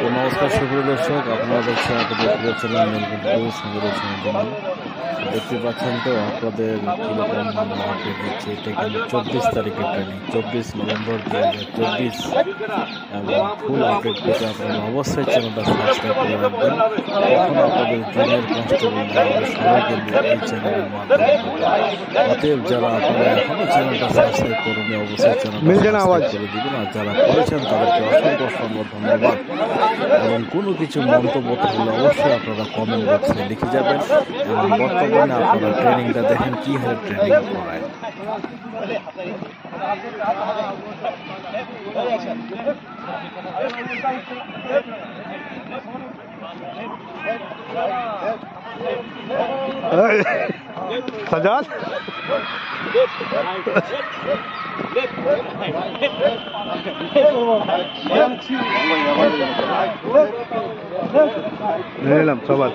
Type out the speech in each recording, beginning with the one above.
তো নমস্কার সুপ্রিয় দর্শক, আপনারা দেখছেন আপনাদের প্রিয় চ্যানেল নীলকণ্ঠ সংগ্রহ চ্যানেল। দেখতে পাচ্ছেন তো আপনাদের কীরকম আপডেট দিচ্ছে। এটা কিন্তু 24 তারিখের ট্রেনিং, 24 নভেম্বর 2024, এবং ফুল আপডেট পেতে আপনারা অবশ্যই চ্যানেলটা সাবস্ক্রাইব করে রাখবেন। এখন আপনাদের দিনের কনস্টেবল সবাই কিন্তু এই চ্যানেলের মাধ্যমে। অতএব যারা আপনারা এখনো চ্যানেলটা সাবস্ক্রাইব করেন অবশ্যই চ্যানেলটা সাবস্ক্রাইব করে দিবেন, আর যারা করেছেন তাদেরকে অসংখ্য ধন্যবাদ। এবং কোনো কিছু মন্তব্য থাকলে অবশ্যই আপনারা কমেন্ট বক্সে লিখে যাবেন। এবং বর্তমানে আপনারা ট্রেনিংটা দেখেন কি হারে ট্রেনিং করায়। সাজাদ নিলাম সবার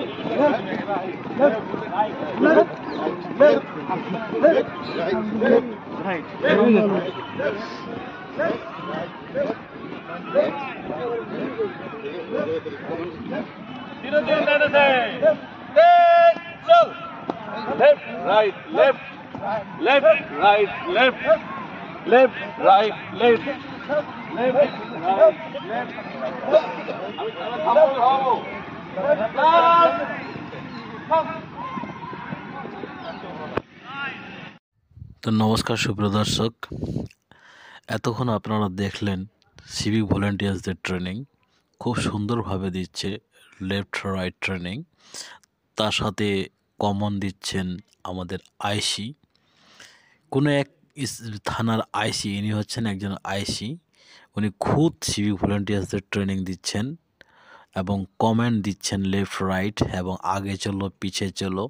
left, right, left, left, right, left, left, right, left, left, right, left. তো নমস্কার সুপ্রিয় দর্শক, এতক্ষণ আপনারা দেখলেন সিভিক ভলেন্টিয়ার্সদের ট্রেনিং। খুব সুন্দরভাবে দিচ্ছে লেফট রাইট ট্রেনিং, তার সাথে কমন দিচ্ছেন আমাদের আইসি, কোনো এক থানার আইসি। ইনি হচ্ছেন একজন আইসি, উনি খুদ সিভিক ভলেন্টিয়ার্সদের ট্রেনিং দিচ্ছেন এবং কমেন্ট দিচ্ছেন লেফট রাইট এবং আগে চলো পিছে চলো,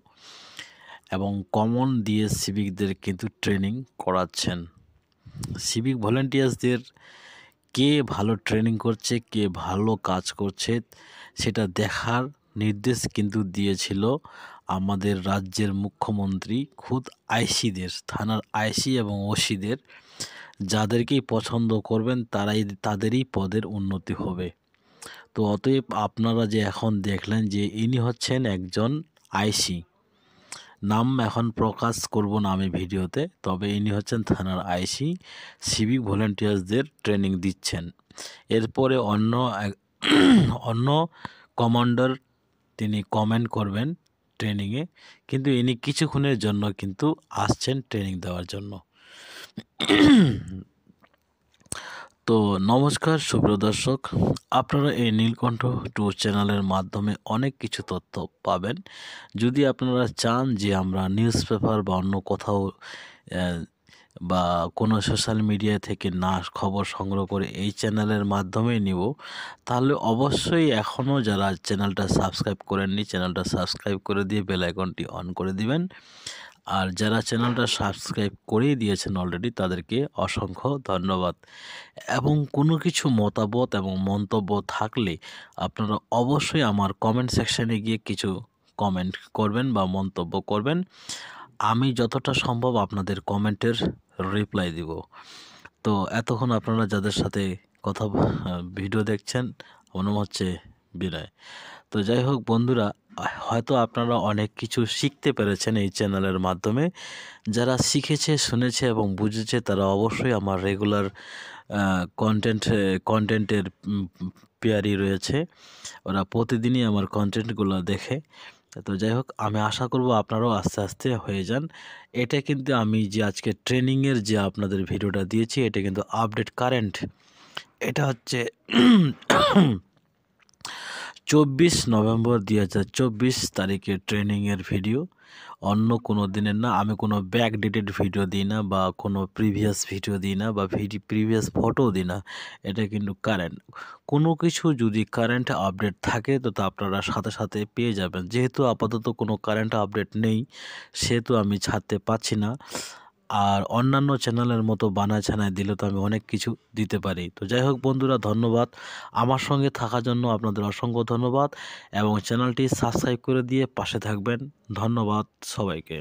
এবং কমন দিয়ে সিভিকদের কিন্তু ট্রেনিং করাচ্ছেন। সিভিক ভলেন্টিয়ার্সদের কে ভালো ট্রেনিং করছে, কে ভালো কাজ করছে সেটা দেখার নির্দেশ কিন্তু দিয়েছিল আমাদের রাজ্যের মুখ্যমন্ত্রী খুদ আইসিদের, থানার আইসি এবং ওসিদের। যাদেরকেই পছন্দ করবেন তাদেরই পদের উন্নতি হবে। তো অতএব আপনারা যে এখন দেখলেন যে ইনি হচ্ছেন একজন আইসি, নাম এখন প্রকাশ করব না আমি ভিডিওতে, তবে ইনি হচ্ছেন থানার আইসি, সিভিক ভলেন্টিয়ার্সদের ট্রেনিং দিচ্ছেন। এরপরে অন্য কমান্ডার তিনি কমেন্ট করবেন ট্রেনিংয়ে, কিন্তু ইনি কিছুক্ষণের জন্য কিন্তু আসছেন ট্রেনিং দেওয়ার জন্য। তো নমস্কার সুপ্রিয় দর্শক, আপনারা এই নীলকণ্ঠ 2 চ্যানেলের মাধ্যমে অনেক কিছু তথ্য পাবেন। যদি আপনারা চান যে আমরা নিউজ পেপার বা অন্য কোথাও বা কোনো সোশ্যাল মিডিয়া থেকে না খবর সংগ্রহ করে এই চ্যানেলের মাধ্যমে নিব, তাহলে অবশ্যই এখনও যারা চ্যানেলটা সাবস্ক্রাইব করেননি চ্যানেলটা সাবস্ক্রাইব করে দিয়ে বেল আইকনটি অন করে দিবেন। আর যারা চ্যানেলটা সাবস্ক্রাইব করেই দিয়েছেন অলরেডি তাদেরকে অসংখ্য ধন্যবাদ। এবং কোনো কিছু মতামত এবং মন্তব্য থাকলে আপনারা অবশ্যই আমার কমেন্ট সেকশানে গিয়ে কিছু কমেন্ট করবেন বা মন্তব্য করবেন। আমি যতটা সম্ভব আপনাদের কমেন্টের রিপ্লাই দিব। তো এতক্ষণ আপনারা যাদের সাথে ভিডিও দেখছেন মনে হচ্ছে বিনয়। তো যাই হোক বন্ধুরা, হয়তো আপনারা অনেক কিছু শিখতে পেরেছেন এই চ্যানেলের মাধ্যমে। যারা শিখেছে, শুনেছে এবং বুঝেছে তারা অবশ্যই আমার রেগুলার কন্টেন্টের পেয়ারি রয়েছে, ওরা প্রতিদিনই আমার কন্টেন্টগুলো দেখে। তো যাই হোক, আমি আশা করব আপনারাও আস্তে আস্তে হয়ে যান। এটা কিন্তু আমি যে আজকে ট্রেনিংয়ের যে আপনাদের ভিডিওটা দিয়েছি এটা কিন্তু আপডেট কারেন্ট। এটা হচ্ছে 24 নভেম্বর 2024 তারিখের ট্রেনিংয়ের ভিডিও, অন্য কোনো দিনের না। আমি কোনো ব্যাক ডেটেড ভিডিও দিই না বা কোনো প্রিভিয়াস ভিডিও দিই না বা প্রিভিয়াস ফটো দিই না। এটা কিন্তু কারেন্ট। কোনো কিছু যদি কারেন্ট আপডেট থাকে তো তা আপনারা সাথে সাথে পেয়ে যাবেন। যেহেতু আপাতত কোনো কারেন্ট আপডেট নেই সেহেতু আমি ছাড়তে পারছি না। আর অন্যান্য চ্যানেলের মতো বানায় ছানায় দিলে তো আমি অনেক কিছু দিতে পারি। তো যাই হোক বন্ধুরা, ধন্যবাদ আমার সঙ্গে থাকার জন্য, আপনাদের অসংখ্য ধন্যবাদ। এবং চ্যানেলটি সাবস্ক্রাইব করে দিয়ে পাশে থাকবেন। ধন্যবাদ সবাইকে।